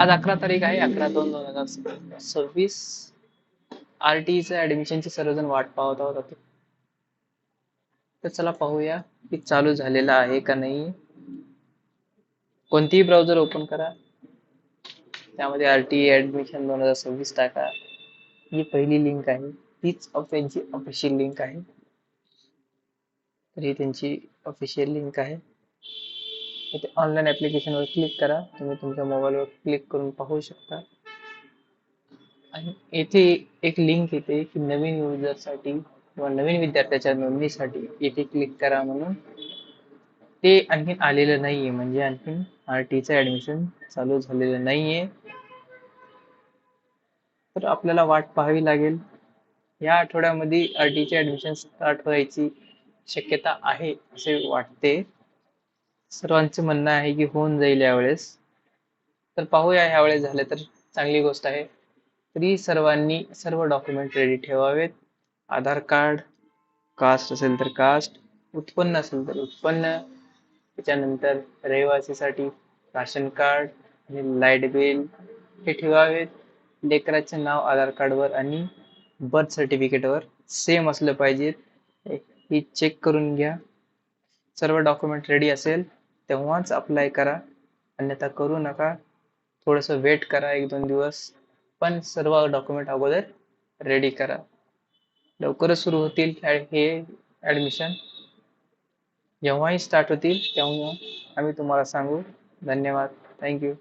आज 11 तारीख आहे, 11/2/2026. RTE ऍडमिशनची सर्वजण वाट पाहत आहोत. तर चला पाहूया की चालू झालेला आहे का नाही. कोणतीही ब्राउझर ओपन करा, त्यामध्ये RTE ऍडमिशन 2026 टाका. ही पहिली लिंक आहे, तीच त्यांची ऑफिशियल लिंक आहे. तर ही त्यांची ऑफिशियल लिंक आहे. इथे ऑनलाईन ऍप्लिकेशनवर क्लिक करा. तुम्ही तुमच्या मोबाईलवर क्लिक करून पाहू शकता. आणि येथे एक लिंक येते की नवीन युजरसाठी किंवा नवीन विद्यार्थ्याच्या नोंदणीसाठी येथे क्लिक करा म्हणून. ते आणखीन आलेलं नाहीये, म्हणजे आणखीन RTचं ऍडमिशन चालू झालेलं नाहीये. तर आपल्याला वाट पाहावी लागेल. या आठवड्यामध्ये RTचे ऍडमिशन स्टार्ट व्हायची शक्यता आहे असे वाटते. सर्वांचे म्हणणं आहे की होऊन जाईल यावेळेस. तर पाहूया, यावेळेस झाले तर चांगली गोष्ट आहे. तरी सर्वांनी सर्व डॉक्युमेंट रेडी ठेवावेत. आधार कार्ड, कास्ट असेल तर कास्ट, उत्पन्न असेल तर उत्पन्न, त्याच्यानंतर रहिवासीसाठी राशन कार्ड आणि लाईट बिल हे ठेवावेत. लेकराचे नाव आधार कार्डवर आणि बर्थ सर्टिफिकेटवर सेम असलं पाहिजेत, हे चेक करून घ्या. सर्व डॉक्युमेंट रेडी असेल तेव्हाच अप्लाय करा, अन्यथा करू नका. थोडंसं वेट करा 1-2 दिवस, पण सर्व डॉक्युमेंट अगोदर रेडी करा. लवकरच सुरू होतील हे ऍडमिशन. जेव्हाही स्टार्ट होतील तेव्हा आम्ही तुम्हाला सांगू. धन्यवाद. थँक्यू.